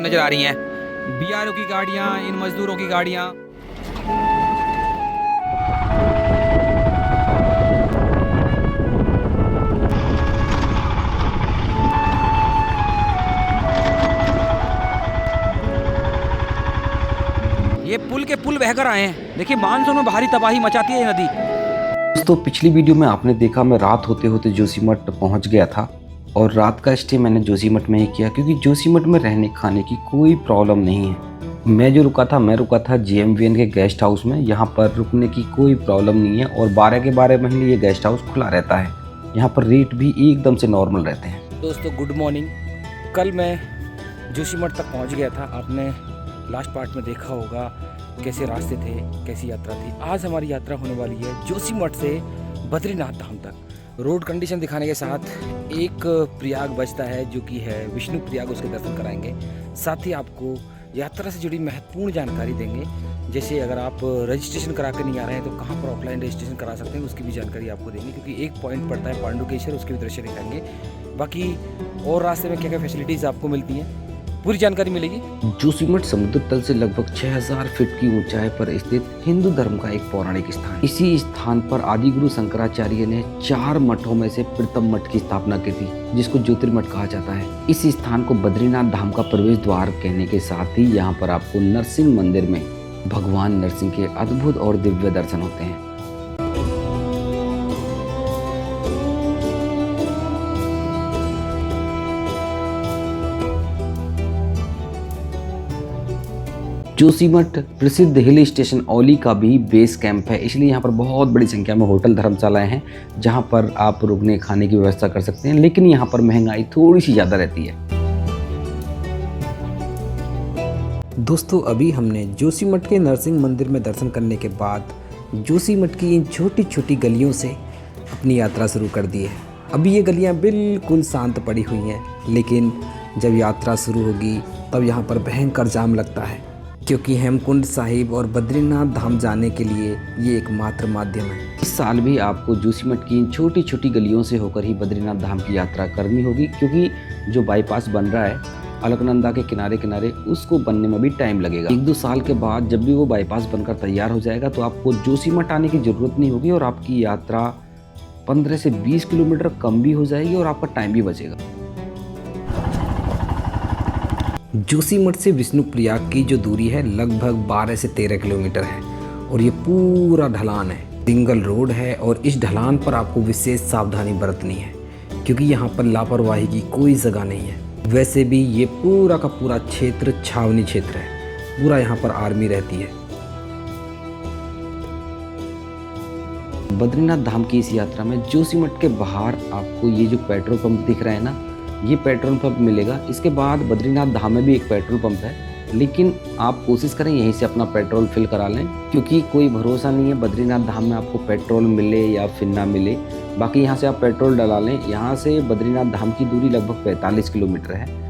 नज़र आ रही हैं। बीआरओ की गाड़ियाँ, इन मज़दूरों की गाड़ियाँ। ये पुल के पुल बहकर आए हैं। देखिए मानसून में भारी तबाही मचाती है ये नदी। दोस्तों पिछली वीडियो में आपने देखा मैं रात होते होते जोशीमठ पहुंच गया था और रात का स्टे मैंने जोशीमठ में ही किया क्योंकि जोशीमठ में रहने खाने की कोई प्रॉब्लम नहीं है। मैं रुका था GMVN के गेस्ट हाउस में। यहाँ पर रुकने की कोई प्रॉब्लम नहीं है और 12 के 12 महीने ये गेस्ट हाउस खुला रहता है। यहाँ पर रेट भी एकदम से नॉर्मल रहते हैं। दोस्तों गुड मॉर्निंग। कल मैं जोशीमठ तक पहुँच गया था। आपने लास्ट पार्ट में देखा होगा कैसे रास्ते थे, कैसी यात्रा थी। आज हमारी यात्रा होने वाली है जोशीमठ से बद्रीनाथ धाम तक। रोड कंडीशन दिखाने के साथ एक प्रयाग बचता है जो कि है विष्णु प्रयाग, उसके दर्शन कराएंगे। साथ ही आपको यात्रा से जुड़ी महत्वपूर्ण जानकारी देंगे, जैसे अगर आप रजिस्ट्रेशन करा कर नहीं आ रहे हैं तो कहाँ पर ऑफलाइन रजिस्ट्रेशन करा सकते हैं उसकी भी जानकारी आपको देंगे, क्योंकि एक पॉइंट पड़ता है पांडुकेश्वर, उसके भी दृश्य दिखाएंगे। बाकी और रास्ते में क्या क्या फैसिलिटीज़ आपको मिलती हैं पूरी जानकारी मिलेगी। जोशीमठ समुद्र तल से लगभग 6000 फीट की ऊंचाई पर स्थित हिंदू धर्म का एक पौराणिक स्थान। इसी स्थान पर आदि गुरु शंकराचार्य ने 4 मठों में से प्रथम मठ की स्थापना की थी, जिसको ज्योतिर्मठ कहा जाता है। इस स्थान को बद्रीनाथ धाम का प्रवेश द्वार कहने के साथ ही यहाँ पर आपको नरसिंह मंदिर में भगवान नरसिंह के अद्भुत और दिव्य दर्शन होते हैं। जोशीमठ प्रसिद्ध हिल स्टेशन औली का भी बेस कैंप है, इसलिए यहाँ पर बहुत बड़ी संख्या में होटल धर्मशालाएं हैं जहाँ पर आप रुकने खाने की व्यवस्था कर सकते हैं, लेकिन यहाँ पर महंगाई थोड़ी सी ज़्यादा रहती है। दोस्तों अभी हमने जोशीमठ के नरसिंह मंदिर में दर्शन करने के बाद जोशीमठ की इन छोटी छोटी गलियों से अपनी यात्रा शुरू कर दी है। अभी ये गलियाँ बिल्कुल शांत पड़ी हुई हैं, लेकिन जब यात्रा शुरू होगी तब यहाँ पर भयंकर जाम लगता है, क्योंकि हेमकुंड साहिब और बद्रीनाथ धाम जाने के लिए ये एकमात्र माध्यम है। इस साल भी आपको जोशीमठ की इन छोटी छोटी गलियों से होकर ही बद्रीनाथ धाम की यात्रा करनी होगी, क्योंकि जो बाईपास बन रहा है अलकनंदा के किनारे किनारे, उसको बनने में भी टाइम लगेगा। 1-2 साल के बाद जब भी वो बाईपास बनकर तैयार हो जाएगा तो आपको जोशीमठ आने की ज़रूरत नहीं होगी और आपकी यात्रा 15 से 20 किलोमीटर कम भी हो जाएगी और आपका टाइम भी बचेगा। जोशीमठ से विष्णु प्रयाग की जो दूरी है लगभग 12 से 13 किलोमीटर है और ये पूरा ढलान है, सिंगल रोड है और इस ढलान पर आपको विशेष सावधानी बरतनी है, क्योंकि यहाँ पर लापरवाही की कोई जगह नहीं है। वैसे भी ये पूरा का पूरा क्षेत्र छावनी क्षेत्र है, पूरा यहाँ पर आर्मी रहती है। बद्रीनाथ धाम की इस यात्रा में जोशीमठ के बाहर आपको ये जो पेट्रोल पंप दिख रहा है ना, ये पेट्रोल पंप मिलेगा। इसके बाद बद्रीनाथ धाम में भी एक पेट्रोल पंप है, लेकिन आप कोशिश करें यहीं से अपना पेट्रोल फिल करा लें, क्योंकि कोई भरोसा नहीं है बद्रीनाथ धाम में आपको पेट्रोल मिले या फिर ना मिले। बाकी यहाँ से आप पेट्रोल डला लें। यहाँ से बद्रीनाथ धाम की दूरी लगभग 45 किलोमीटर है।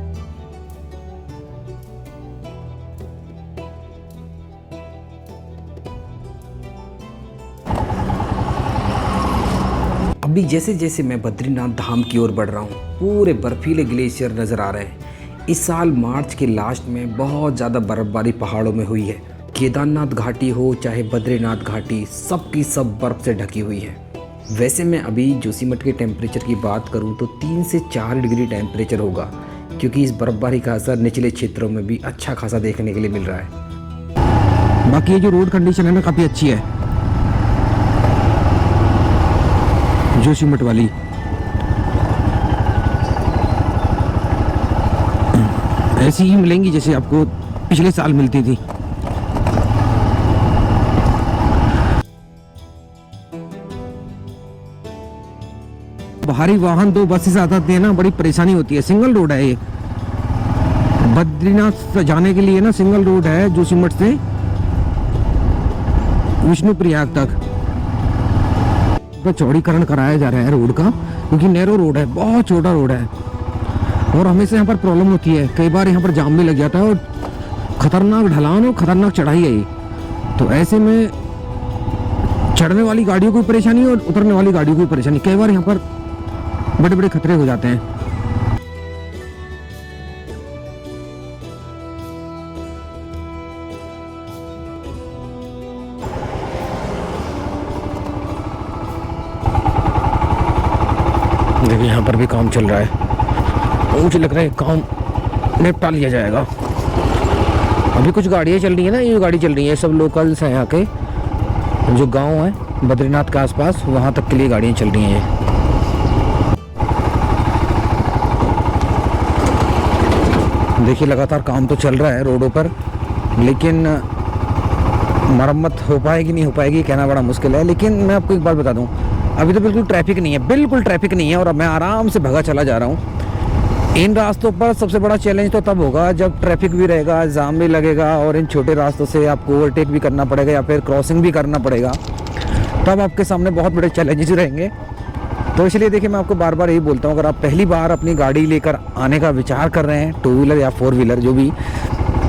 अभी जैसे जैसे मैं बद्रीनाथ धाम की ओर बढ़ रहा हूँ, पूरे बर्फीले ग्लेशियर नज़र आ रहे हैं। इस साल मार्च के लास्ट में बहुत ज़्यादा बर्फबारी पहाड़ों में हुई है। केदारनाथ घाटी हो चाहे बद्रीनाथ घाटी, सब की सब बर्फ़ से ढकी हुई है। वैसे मैं अभी जोशीमठ के टेम्परेचर की बात करूँ तो 3 से 4 डिग्री टेम्परेचर होगा, क्योंकि इस बर्फबारी का असर निचले क्षेत्रों में भी अच्छा खासा देखने के लिए मिल रहा है। बाकी ये जो रोड कंडीशन है ना काफ़ी अच्छी है जोशीमठ वाली। ऐसी ही मिलेंगी जैसे आपको पिछले साल मिलती थी। भारी वाहन 2 बसें आते हैं ना, बड़ी परेशानी होती है। सिंगल रोड है ये, बद्रीनाथ जाने के लिए ना सिंगल रोड है जोशीमठ से विष्णु प्रयाग तक। चौड़ीकरण कराया जा रहा है रोड का, क्योंकि नैरो रोड है, बहुत छोटा रोड है और हमेशा यहाँ पर प्रॉब्लम होती है। कई बार यहाँ पर जाम भी लग जाता है और खतरनाक ढलान और खतरनाक चढ़ाई है ये, तो ऐसे में चढ़ने वाली गाड़ियों को परेशानी और उतरने वाली गाड़ियों को परेशानी। कई बार यहाँ पर बड़े बड़े खतरे हो जाते हैं। देखिए यहाँ पर भी काम चल रहा है। मुझे लग रहा है काम निपटा लिया जाएगा। अभी कुछ गाड़ियाँ चल रही है ना, ये गाड़ी चल रही है सब लोकल्स हैं यहाँ के, जो गांव है बद्रीनाथ के आसपास, वहाँ तक के लिए गाड़ियाँ चल रही हैं ये। देखिए लगातार काम तो चल रहा है रोडों पर, लेकिन मरम्मत हो पाएगी नहीं हो पाएगी कहना बड़ा मुश्किल है। लेकिन मैं आपको एक बात बता दूं, अभी तो बिल्कुल ट्रैफिक नहीं है, बिल्कुल ट्रैफिक नहीं है, और अब मैं आराम से भगा चला जा रहा हूं। इन रास्तों पर सबसे बड़ा चैलेंज तो तब होगा जब ट्रैफिक भी रहेगा, जाम भी लगेगा, और इन छोटे रास्तों से आपको ओवरटेक भी करना पड़ेगा या फिर क्रॉसिंग भी करना पड़ेगा, तब आपके सामने बहुत बड़े चैलेंजेस रहेंगे। तो इसलिए देखिए मैं आपको बार बार यही बोलता हूँ, अगर आप पहली बार अपनी गाड़ी लेकर आने का विचार कर रहे हैं, 2 व्हीलर या 4 व्हीलर जो भी,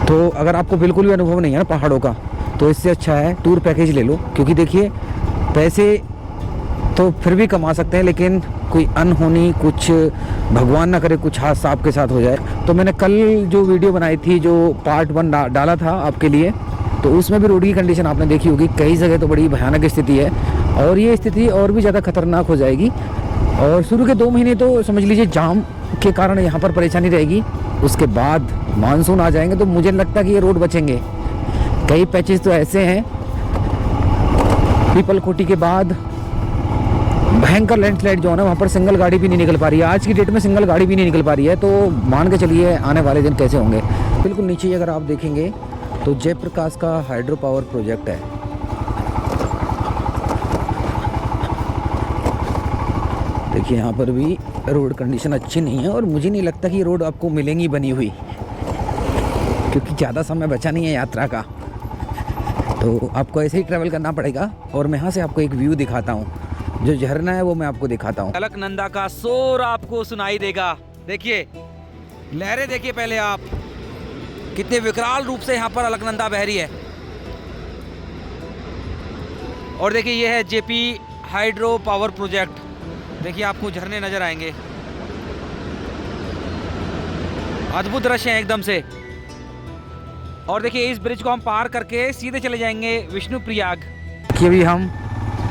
तो अगर आपको बिल्कुल भी अनुभव नहीं है ना पहाड़ों का, तो इससे अच्छा है टूर पैकेज ले लो। क्योंकि देखिए पैसे तो फिर भी कमा सकते हैं, लेकिन कोई अनहोनी, कुछ भगवान ना करे कुछ हादसा आपके साथ हो जाए। तो मैंने कल जो वीडियो बनाई थी, जो पार्ट 1 डाला था आपके लिए, तो उसमें भी रोड की कंडीशन आपने देखी होगी, कई जगह तो बड़ी भयानक स्थिति है, और ये स्थिति और भी ज़्यादा खतरनाक हो जाएगी। और शुरू के 2 महीने तो समझ लीजिए जाम के कारण यहाँ पर परेशानी रहेगी, उसके बाद मानसून आ जाएंगे तो मुझे लगता है कि ये रोड बचेंगे। कई पैचेस तो ऐसे हैं, पीपल कोटी के बाद भयंकर लैंडस्लाइड जो है ना, वहाँ पर सिंगल गाड़ी भी नहीं निकल पा रही है, आज की डेट में सिंगल गाड़ी भी नहीं निकल पा रही है। तो मान के चलिए आने वाले दिन कैसे होंगे। बिल्कुल नीचे अगर आप देखेंगे तो जयप्रकाश का हाइड्रो पावर प्रोजेक्ट है। देखिए यहाँ पर भी रोड कंडीशन अच्छी नहीं है, और मुझे नहीं लगता कि ये रोड आपको मिलेंगी बनी हुई, क्योंकि ज़्यादा समय बचा नहीं है यात्रा का। तो आपको ऐसे ही ट्रैवल करना पड़ेगा। और मैं यहाँ से आपको एक व्यू दिखाता हूँ, जो झरना है वो मैं आपको दिखाता हूँ। अलकनंदा का शोर आपको सुनाई देगा। देखिए लहरें देखिए पहले आप, कितने विकराल रूप से यहाँ पर अलकनंदा बह रही है। और देखिए ये है जेपी हाइड्रो पावर प्रोजेक्ट। देखिए आपको झरने नजर आएंगे, अद्भुत दृश्य है एकदम से। और देखिए इस ब्रिज को हम पार करके सीधे चले जाएंगे विष्णुप्रयाग। देखिए अभी हम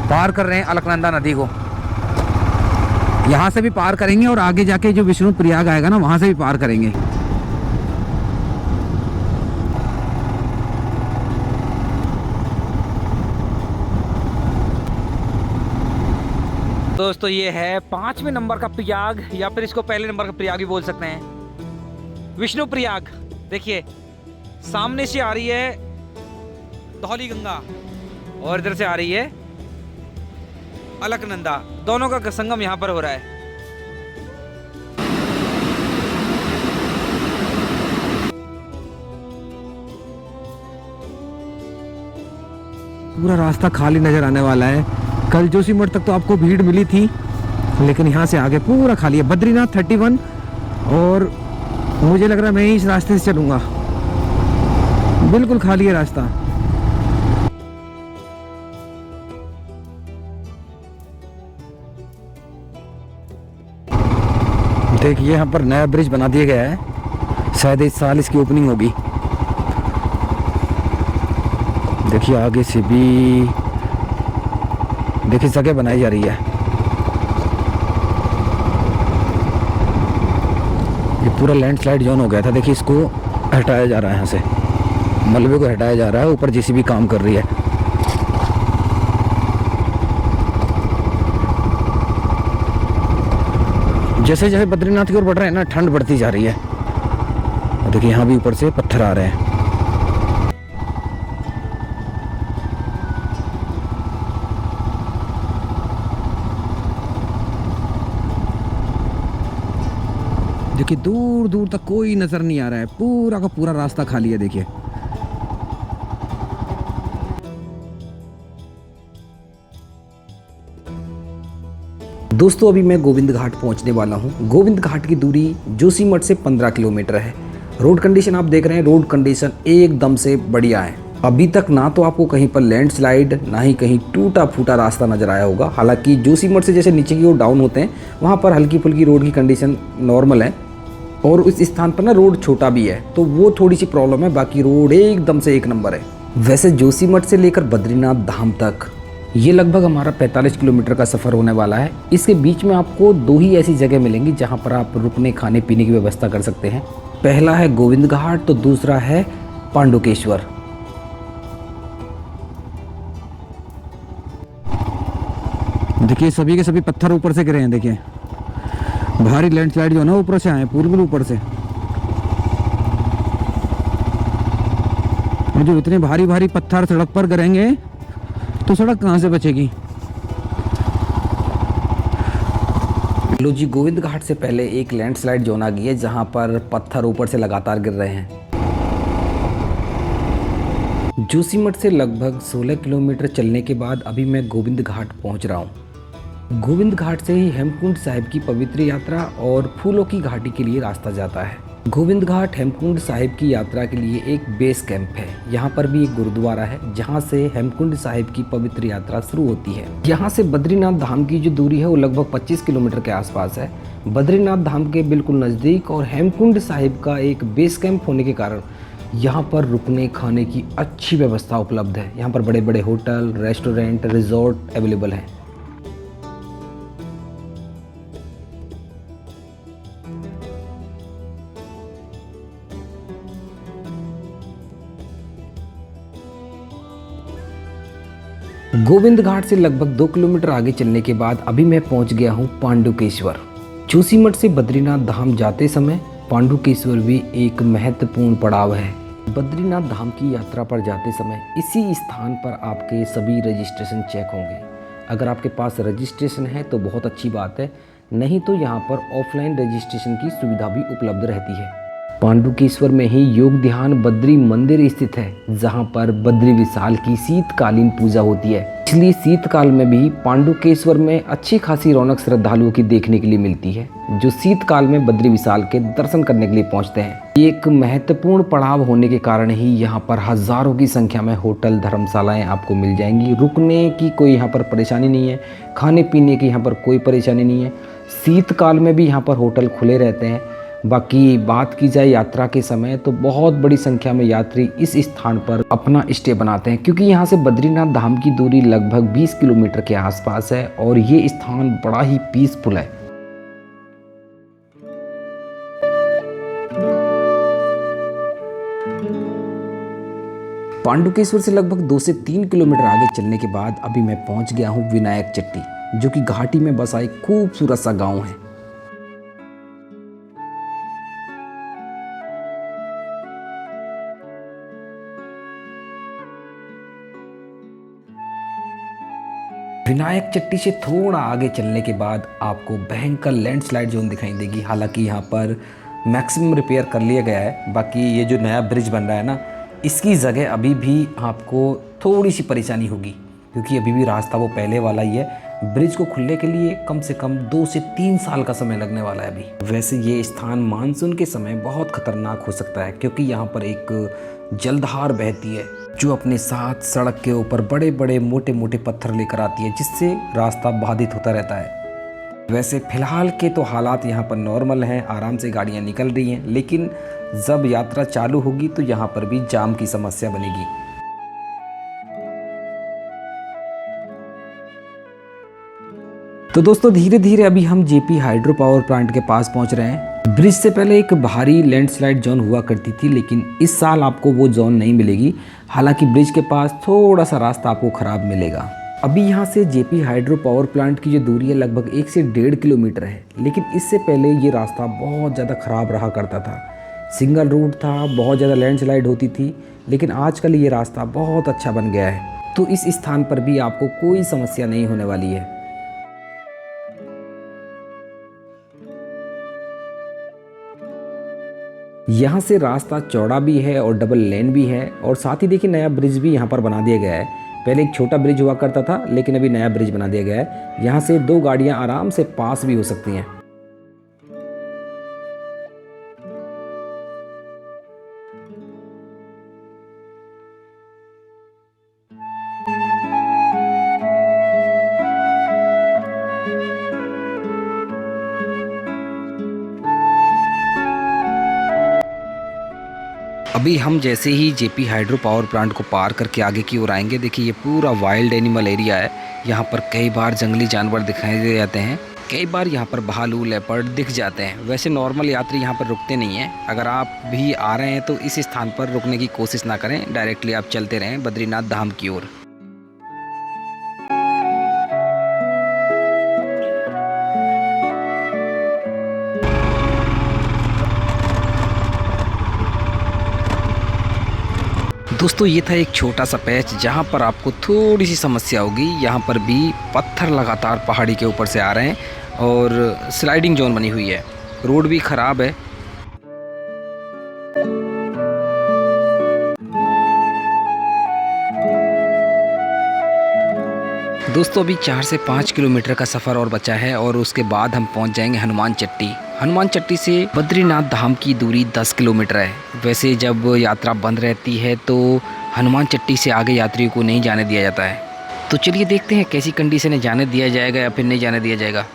पार कर रहे हैं अलकनंदा नदी को, यहाँ से भी पार करेंगे और आगे जाके जो विष्णुप्रयाग आएगा ना, वहाँ से भी पार करेंगे। दोस्तों ये है 5वें नंबर का प्रयाग, या फिर इसको पहले नंबर का प्रयाग भी बोल सकते हैं, विष्णुप्रयाग। देखिए सामने से आ रही है धौली गंगा, और इधर से आ रही है अलकनंदा, दोनों का संगम यहाँ पर हो रहा है। पूरा रास्ता खाली नजर आने वाला है। कल जोशीमठ तक तो आपको भीड़ मिली थी, लेकिन यहाँ से आगे पूरा खाली है। बद्रीनाथ 31, और मुझे लग रहा है मैं इस रास्ते से चलूँगा, बिल्कुल खाली है रास्ता। देखिए यहाँ पर नया ब्रिज बना दिया गया है, शायद इस साल इसकी ओपनिंग होगी। देखिए आगे से भी देखिए जगह बनाई जा रही है। ये पूरा लैंडस्लाइड जोन हो गया था, देखिए इसको हटाया जा रहा है, यहाँ से मलबे को हटाया जा रहा है। ऊपर जेसीबी काम कर रही है। जैसे जैसे बद्रीनाथ की ओर बढ़ रहे हैं ना, ठंड बढ़ती जा रही है। देखिए यहाँ भी ऊपर से पत्थर आ रहे हैं। देखिए दूर दूर तक कोई नजर नहीं आ रहा है, पूरा का पूरा रास्ता खाली है। देखिए दोस्तों अभी मैं गोविंद घाट पहुंचने वाला हूं। गोविंद घाट की दूरी जोशीमठ से 15 किलोमीटर है। रोड कंडीशन आप देख रहे हैं, रोड कंडीशन एकदम से बढ़िया है। अभी तक ना तो आपको कहीं पर लैंडस्लाइड, ना ही कहीं टूटा फूटा रास्ता नजर आया होगा। हालांकि जोशीमठ से जैसे नीचे की ओर डाउन होते हैं, वहाँ पर हल्की फुल्की रोड की कंडीशन नॉर्मल है, और उस स्थान पर ना रोड छोटा भी है, तो वो थोड़ी सी प्रॉब्लम है। बाकी रोड एकदम से एक नंबर है। वैसे जोशीमठ से लेकर बद्रीनाथ धाम तक ये लगभग हमारा 45 किलोमीटर का सफ़र होने वाला है। इसके बीच में आपको दो ही ऐसी जगह मिलेंगी जहाँ पर आप रुकने खाने पीने की व्यवस्था कर सकते हैं। पहला है गोविंद घाट तो दूसरा है पांडुकेश्वर। देखिए सभी के सभी पत्थर ऊपर से गिरे हैं। देखिए भारी लैंडस्लाइड जो है ना ऊपर से आए, बिल्कुल ऊपर से। और जो इतने भारी भारी पत्थर सड़क पर गिरेंगे तो सड़क कहाँ से बचेगी। लो जी, गोविंद घाट से पहले एक लैंडस्लाइड जोन आ गई है जहाँ पर पत्थर ऊपर से लगातार गिर रहे हैं। जोशीमठ से लगभग 16 किलोमीटर चलने के बाद अभी मैं गोविंद घाट पहुँच रहा हूँ। गोविंद घाट से ही हेमकुंड साहिब की पवित्र यात्रा और फूलों की घाटी के लिए रास्ता जाता है। गोविंद घाट हेमकुंड साहिब की यात्रा के लिए एक बेस कैंप है। यहाँ पर भी एक गुरुद्वारा है जहाँ से हेमकुंड साहिब की पवित्र यात्रा शुरू होती है। यहाँ से बद्रीनाथ धाम की जो दूरी है वो लगभग 25 किलोमीटर के आसपास है। बद्रीनाथ धाम के बिल्कुल नज़दीक और हेमकुंड साहिब का एक बेस कैंप होने के कारण यहाँ पर रुकने खाने की अच्छी व्यवस्था उपलब्ध है। यहाँ पर बड़े बड़े होटल, रेस्टोरेंट, रिजॉर्ट अवेलेबल हैं। गोविंद घाट से लगभग 2 किलोमीटर आगे चलने के बाद अभी मैं पहुंच गया हूं पांडुकेश्वर। जोशीमठ से बद्रीनाथ धाम जाते समय पांडुकेश्वर भी एक महत्वपूर्ण पड़ाव है। बद्रीनाथ धाम की यात्रा पर जाते समय इसी स्थान पर आपके सभी रजिस्ट्रेशन चेक होंगे। अगर आपके पास रजिस्ट्रेशन है तो बहुत अच्छी बात है, नहीं तो यहाँ पर ऑफलाइन रजिस्ट्रेशन की सुविधा भी उपलब्ध रहती है। पांडुकेश्वर में ही योग ध्यान बद्री मंदिर स्थित है जहां पर बद्री विशाल की शीतकालीन पूजा होती है। इसलिए शीतकाल में भी पांडुकेश्वर में अच्छी खासी रौनक श्रद्धालुओं की देखने के लिए मिलती है, जो शीतकाल में बद्री विशाल के दर्शन करने के लिए पहुंचते हैं। एक महत्वपूर्ण पड़ाव होने के कारण ही यहाँ पर हजारों की संख्या में होटल, धर्मशालाएं आपको मिल जाएंगी। रुकने की कोई यहाँ पर परेशानी नहीं है, खाने पीने की यहाँ पर कोई परेशानी नहीं है। शीतकाल में भी यहाँ पर होटल खुले रहते हैं। बाकी बात की जाए यात्रा के समय तो बहुत बड़ी संख्या में यात्री इस स्थान पर अपना स्टे बनाते हैं, क्योंकि यहाँ से बद्रीनाथ धाम की दूरी लगभग 20 किलोमीटर के आसपास है और ये स्थान बड़ा ही पीसफुल है। पांडुकेश्वर से लगभग 2 से 3 किलोमीटर आगे चलने के बाद अभी मैं पहुंच गया हूं विनायक चट्टी, जो कि घाटी में बसा एक खूबसूरत सा गांव है। विनायक चट्टी से थोड़ा आगे चलने के बाद आपको भयंकर लैंडस्लाइड जोन दिखाई देगी। हालांकि यहाँ पर मैक्सिमम रिपेयर कर लिया गया है। बाकी ये जो नया ब्रिज बन रहा है ना, इसकी जगह अभी भी आपको थोड़ी सी परेशानी होगी, क्योंकि अभी भी रास्ता वो पहले वाला ही है। ब्रिज को खुलने के लिए कम से कम 2 से 3 साल का समय लगने वाला है अभी। वैसे ये स्थान मानसून के समय बहुत खतरनाक हो सकता है, क्योंकि यहाँ पर एक जलधार बहती है जो अपने साथ सड़क के ऊपर बड़े बड़े मोटे मोटे पत्थर लेकर आती है, जिससे रास्ता बाधित होता रहता है। वैसे फिलहाल के तो हालात यहाँ पर नॉर्मल हैं, आराम से गाड़ियाँ निकल रही हैं, लेकिन जब यात्रा चालू होगी तो यहाँ पर भी जाम की समस्या बनेगी। तो दोस्तों धीरे धीरे अभी हम जेपी हाइड्रो पावर प्लांट के पास पहुँच रहे हैं। ब्रिज से पहले एक भारी लैंडस्लाइड जोन हुआ करती थी, लेकिन इस साल आपको वो जोन नहीं मिलेगी। हालांकि ब्रिज के पास थोड़ा सा रास्ता आपको खराब मिलेगा। अभी यहाँ से जेपी हाइड्रो पावर प्लांट की जो दूरी है लगभग 1 से 1.5 किलोमीटर है, लेकिन इससे पहले ये रास्ता बहुत ज़्यादा ख़राब रहा करता था। सिंगल रूट था, बहुत ज़्यादा लैंडस्लाइड होती थी, लेकिन आजकल ये रास्ता बहुत अच्छा बन गया है। तो इस स्थान पर भी आपको कोई समस्या नहीं होने वाली है। यहाँ से रास्ता चौड़ा भी है और डबल लेन भी है, और साथ ही देखिए नया ब्रिज भी यहाँ पर बना दिया गया है। पहले एक छोटा ब्रिज हुआ करता था, लेकिन अभी नया ब्रिज बना दिया गया है। यहाँ से 2 गाड़ियाँ आराम से पास भी हो सकती हैं। अभी हम जैसे ही जेपी हाइड्रो पावर प्लांट को पार करके आगे की ओर आएंगे, देखिए ये पूरा वाइल्ड एनिमल एरिया है। यहाँ पर कई बार जंगली जानवर दिखाई दे जाते हैं, कई बार यहाँ पर भालू लेपर्ड दिख जाते हैं। वैसे नॉर्मल यात्री यहाँ पर रुकते नहीं हैं। अगर आप भी आ रहे हैं तो इस स्थान पर रुकने की कोशिश ना करें, डायरेक्टली आप चलते रहें बद्रीनाथ धाम की ओर। दोस्तों ये था एक छोटा सा पैच जहाँ पर आपको थोड़ी सी समस्या होगी। यहाँ पर भी पत्थर लगातार पहाड़ी के ऊपर से आ रहे हैं और स्लाइडिंग जोन बनी हुई है, रोड भी ख़राब है। दोस्तों अभी 4 से 5 किलोमीटर का सफ़र और बचा है और उसके बाद हम पहुंच जाएंगे हनुमान चट्टी। हनुमान चट्टी से बद्रीनाथ धाम की दूरी 10 किलोमीटर है। वैसे जब यात्रा बंद रहती है तो हनुमान चट्टी से आगे यात्रियों को नहीं जाने दिया जाता है। तो चलिए देखते हैं कैसी कंडीशन है, जाने दिया जाएगा या फिर नहीं जाने दिया जाएगा।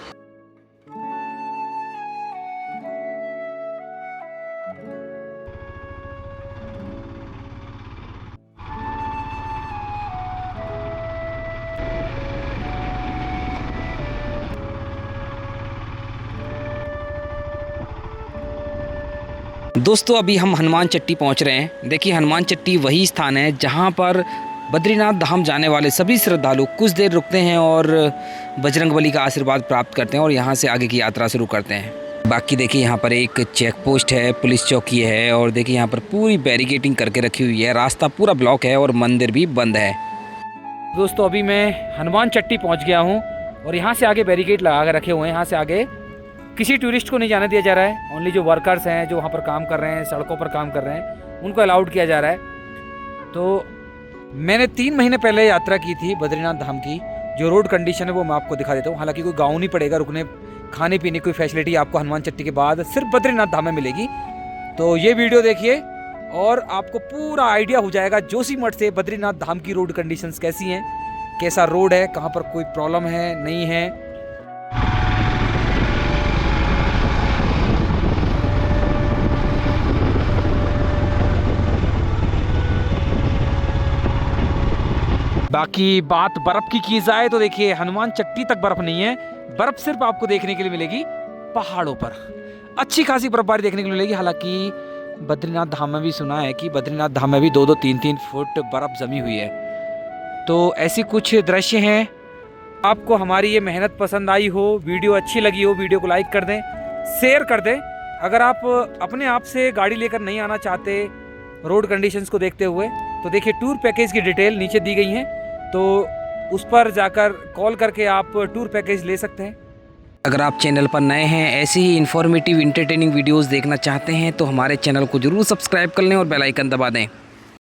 दोस्तों अभी हम हनुमान चट्टी पहुंच रहे हैं। देखिए हनुमान चट्टी वही स्थान है जहां पर बद्रीनाथ धाम जाने वाले सभी श्रद्धालु कुछ देर रुकते हैं और बजरंगबली का आशीर्वाद प्राप्त करते हैं और यहां से आगे की यात्रा शुरू करते हैं। बाकी देखिए यहाँ पर एक चेक पोस्ट है, पुलिस चौकी है और देखिए यहाँ पर पूरी बैरिकेडिंग करके रखी हुई है। रास्ता पूरा ब्लॉक है और मंदिर भी बंद है। दोस्तों अभी मैं हनुमान चट्टी पहुंच गया हूं और यहाँ से आगे बैरिकेड लगा कर रखे हुए हैं। यहाँ से आगे किसी टूरिस्ट को नहीं जाने दिया जा रहा है। ओनली जो वर्कर्स हैं जो वहाँ पर काम कर रहे हैं, सड़कों पर काम कर रहे हैं, उनको अलाउड किया जा रहा है। तो मैंने 3 महीने पहले यात्रा की थी बद्रीनाथ धाम की। जो रोड कंडीशन है वो मैं आपको दिखा देता हूँ। हालांकि कोई गाँव नहीं पड़ेगा, रुकने खाने पीने की कोई फैसिलिटी आपको हनुमान चट्टी के बाद सिर्फ बद्रीनाथ धाम में मिलेगी। तो ये वीडियो देखिए और आपको पूरा आइडिया हो जाएगा जोशीमठ से बद्रीनाथ धाम की रोड कंडीशंस कैसी हैं, कैसा रोड है, कहाँ पर कोई प्रॉब्लम है नहीं है। बाकी बात बर्फ की जाए तो देखिए हनुमान चट्टी तक बर्फ नहीं है। बर्फ सिर्फ आपको देखने के लिए मिलेगी पहाड़ों पर, अच्छी खासी बर्फबारी देखने के लिए मिलेगी। हालांकि बद्रीनाथ धाम में भी सुना है कि बद्रीनाथ धाम में भी 2-2, 3-3 फुट बर्फ जमी हुई है। तो ऐसी कुछ दृश्य हैं। आपको हमारी ये मेहनत पसंद आई हो, वीडियो अच्छी लगी हो, वीडियो को लाइक कर दें, शेयर कर दें। अगर आप अपने आप से गाड़ी लेकर नहीं आना चाहते रोड कंडीशंस को देखते हुए तो देखिए टूर पैकेज की डिटेल नीचे दी गई है, तो उस पर जाकर कॉल करके आप टूर पैकेज ले सकते हैं। अगर आप चैनल पर नए हैं, ऐसे ही इन्फॉर्मेटिव इंटरटेनिंग वीडियोस देखना चाहते हैं तो हमारे चैनल को जरूर सब्सक्राइब कर लें और बेल आइकन दबा दें।